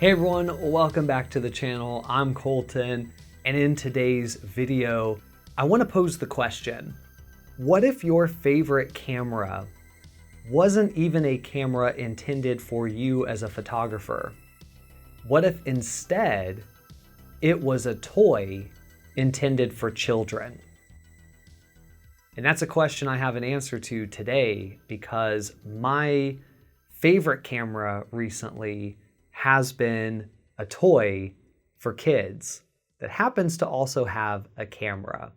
Hey everyone, welcome back to the channel. I'm Colton, and in today's video, I want to pose the question, what if your favorite camera wasn't even a camera intended for you as a photographer? What if instead it was a toy intended for children? And that's a question I have an answer to today because my favorite camera recently has been a toy for kids that happens to also have a camera.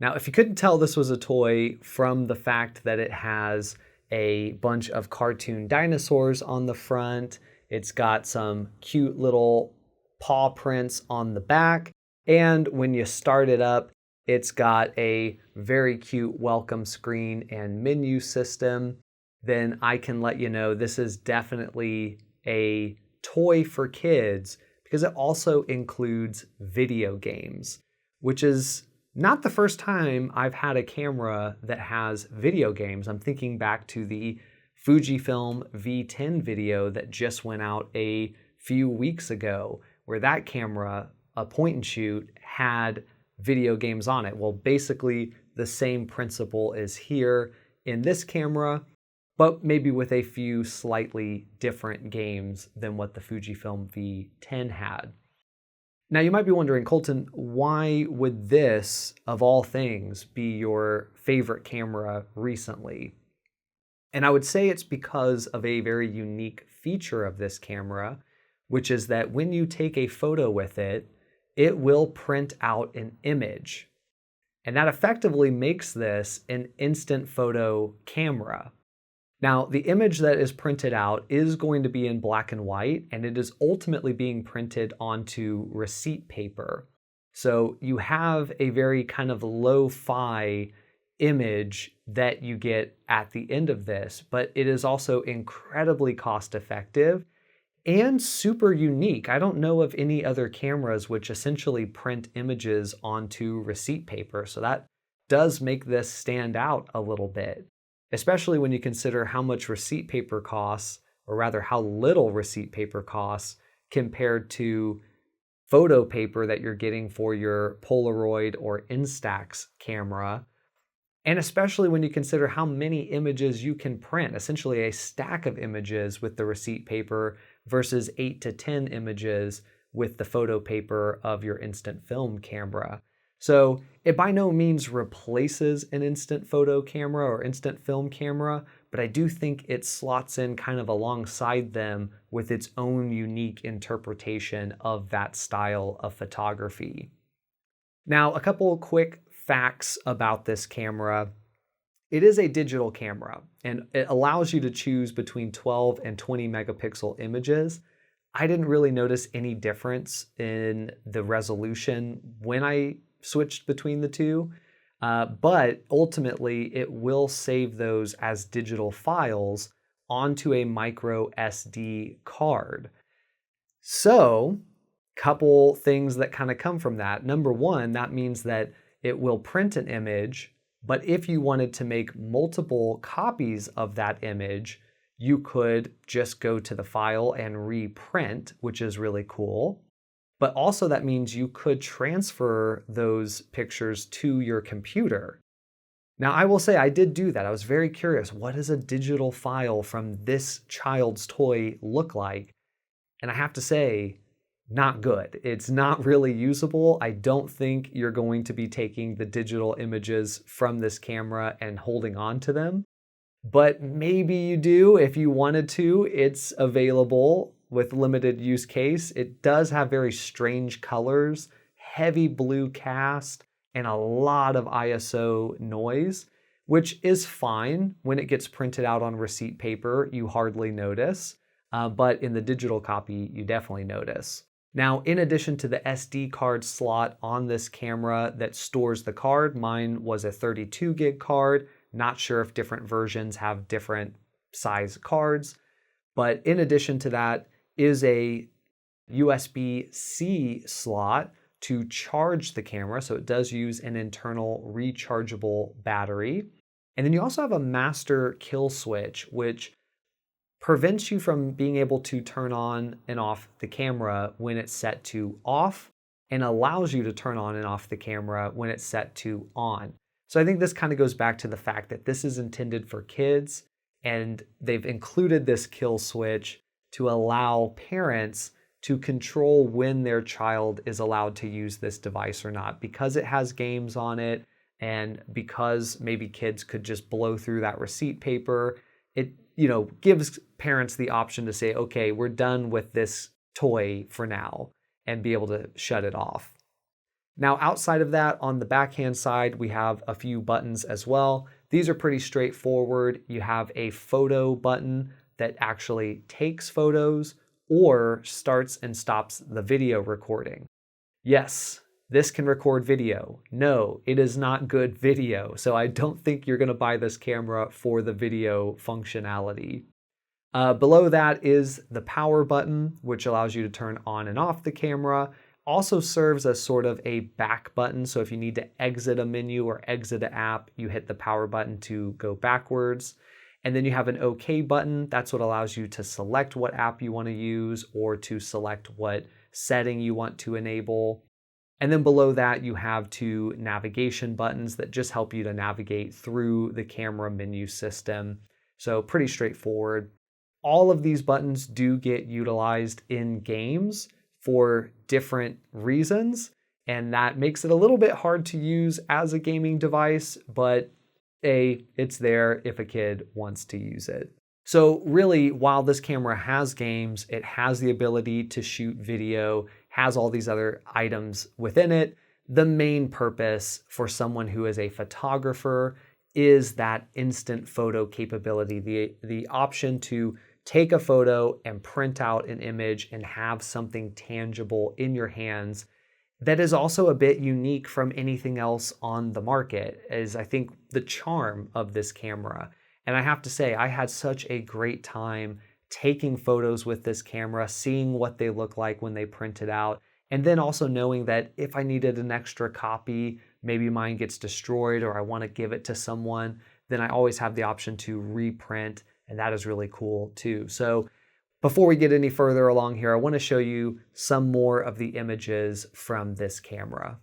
Now, if you couldn't tell this was a toy from the fact that it has a bunch of cartoon dinosaurs on the front, it's got some cute little paw prints on the back, and when you start it up, it's got a very cute welcome screen and menu system, then I can let you know this is definitely a toy for kids because it also includes video games, which is not the first time I've had a camera that has video games. I'm thinking back to the Fujifilm V10 video that just went out a few weeks ago, where that camera, a point and shoot, had video games on it. Well, basically the same principle is here in this camera, but maybe with a few slightly different games than what the Fujifilm V10 had. Now you might be wondering, Colton, why would this, of all things, be your favorite camera recently? And I would say it's because of a very unique feature of this camera, which is that when you take a photo with it, it will print out an image. And that effectively makes this an instant photo camera. Now, the image that is printed out is going to be in black and white, and it is ultimately being printed onto receipt paper. So you have a very kind of lo-fi image that you get at the end of this, but it is also incredibly cost-effective and super unique. I don't know of any other cameras which essentially print images onto receipt paper, so that does make this stand out a little bit, especially when you consider how much receipt paper costs, or rather how little receipt paper costs compared to photo paper that you're getting for your Polaroid or Instax camera. And especially when you consider how many images you can print, essentially a stack of images with the receipt paper versus 8 to 10 images with the photo paper of your instant film camera. So it by no means replaces an instant photo camera or instant film camera, but I do think it slots in kind of alongside them with its own unique interpretation of that style of photography. Now, a couple of quick facts about this camera. It is a digital camera, and it allows you to choose between 12 and 20 megapixel images. I didn't really notice any difference in the resolution when I switched between the two, but ultimately it will save those as digital files onto a micro SD card. So, couple things that kind of come from that. Number one, that means that it will print an image, but if you wanted to make multiple copies of that image, you could just go to the file and reprint, which is really cool. But also that means you could transfer those pictures to your computer. Now, I will say I did do that. I was very curious. What does a digital file from this child's toy look like? And I have to say, not good. It's not really usable. I don't think you're going to be taking the digital images from this camera and holding on to them. But maybe you do if you wanted to. It's available with limited use case. It does have very strange colors, heavy blue cast, and a lot of ISO noise, which is fine. When it gets printed out on receipt paper, you hardly notice, but in the digital copy, you definitely notice. Now, in addition to the SD card slot on this camera that stores the card, mine was a 32 gig card. Not sure if different versions have different size cards, but in addition to that is a USB-C slot to charge the camera. So it does use an internal rechargeable battery. And then you also have a master kill switch, which prevents you from being able to turn on and off the camera when it's set to off, and allows you to turn on and off the camera when it's set to on. So I think this kind of goes back to the fact that this is intended for kids, and they've included this kill switch to allow parents to control when their child is allowed to use this device or not, because it has games on it, and because maybe kids could just blow through that receipt paper. It, gives parents the option to say, okay, we're done with this toy for now, and be able to shut it off. Now, outside of that, on the backhand side, we have a few buttons as well. These are pretty straightforward. You have a photo button that actually takes photos or starts and stops the video recording. Yes, this can record video. No, it is not good video. So I don't think you're going to buy this camera for the video functionality. Below that is the power button, which allows you to turn on and off the camera. Also serves as sort of a back button. So if you need to exit a menu or exit an app, you hit the power button to go backwards. And then you have an OK button. That's what allows you to select what app you want to use or to select what setting you want to enable. And then below that, you have two navigation buttons that just help you to navigate through the camera menu system. So pretty straightforward. All of these buttons do get utilized in games for different reasons, and that makes it a little bit hard to use as a gaming device, but it's there if a kid wants to use it. So really, while this camera has games, it has the ability to shoot video, has all these other items within it. The main purpose for someone who is a photographer is that instant photo capability, the option to take a photo and print out an image and have something tangible in your hands that is also a bit unique from anything else on the market, is I think the charm of this camera. And I have to say, I had such a great time taking photos with this camera, seeing what they look like when they print it out, and then also knowing that if I needed an extra copy, maybe mine gets destroyed or I want to give it to someone, then I always have the option to reprint, and that is really cool too. So before we get any further along here, I want to show you some more of the images from this camera.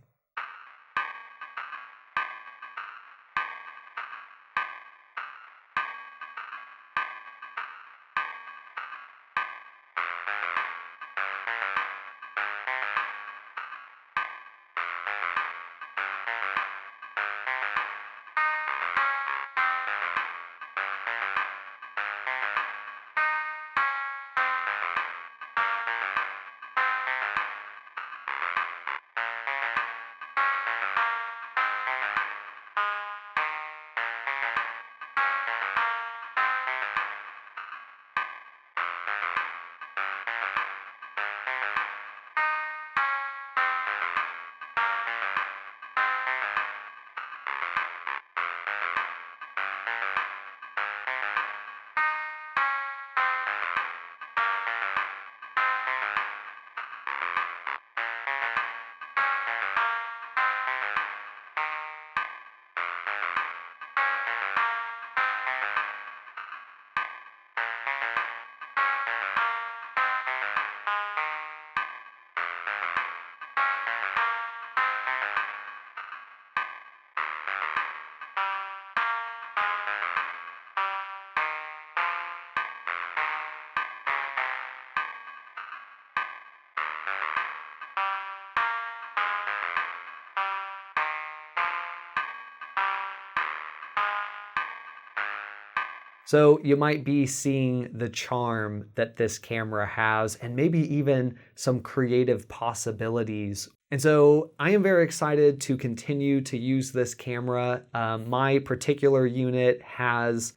So you might be seeing the charm that this camera has, and maybe even some creative possibilities. And so I am very excited to continue to use this camera. My particular unit has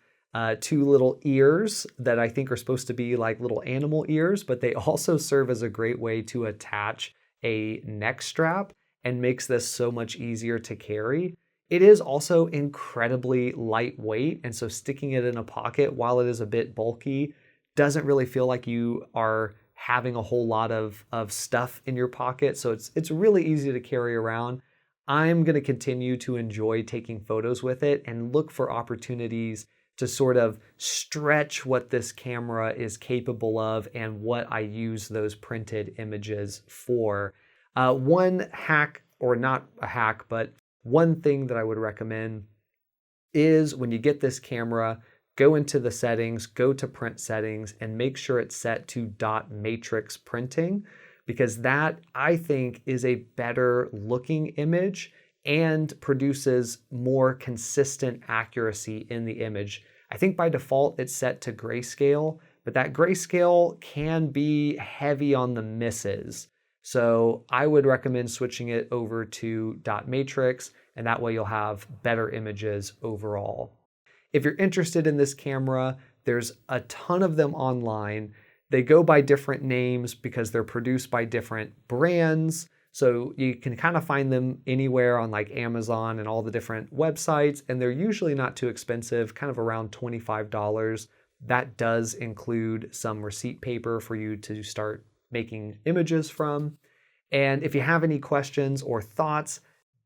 two little ears that I think are supposed to be like little animal ears, but they also serve as a great way to attach a neck strap and makes this so much easier to carry. It is also incredibly lightweight, and so sticking it in a pocket, while it is a bit bulky, doesn't really feel like you are having a whole lot of stuff in your pocket. So it's really easy to carry around. I'm going to continue to enjoy taking photos with it and look for opportunities to sort of stretch what this camera is capable of and what I use those printed images for. One hack, or not a hack, but one thing that I would recommend is when you get this camera, go into the settings, go to print settings, and make sure it's set to dot matrix printing, because that, I think, is a better looking image and produces more consistent accuracy in the image. I think by default it's set to grayscale, but that grayscale can be heavy on the misses. So I would recommend switching it over to dot matrix, and that way you'll have better images overall. If you're interested in this camera, there's a ton of them online. They go by different names because they're produced by different brands. So you can kind of find them anywhere on like Amazon and all the different websites, and they're usually not too expensive, kind of around $25. That does include some receipt paper for you to start making images from. And if you have any questions or thoughts,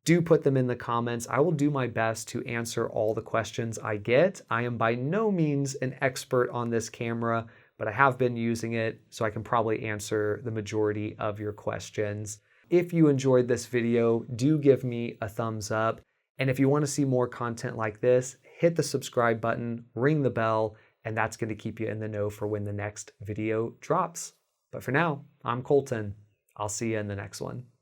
do put them in the comments. I will do my best to answer all the questions I get. I am by no means an expert on this camera, but I have been using it, so I can probably answer the majority of your questions. If you enjoyed this video, do give me a thumbs up. And if you want to see more content like this, hit the subscribe button, ring the bell, and that's going to keep you in the know for when the next video drops. But for now, I'm Colton. I'll see you in the next one.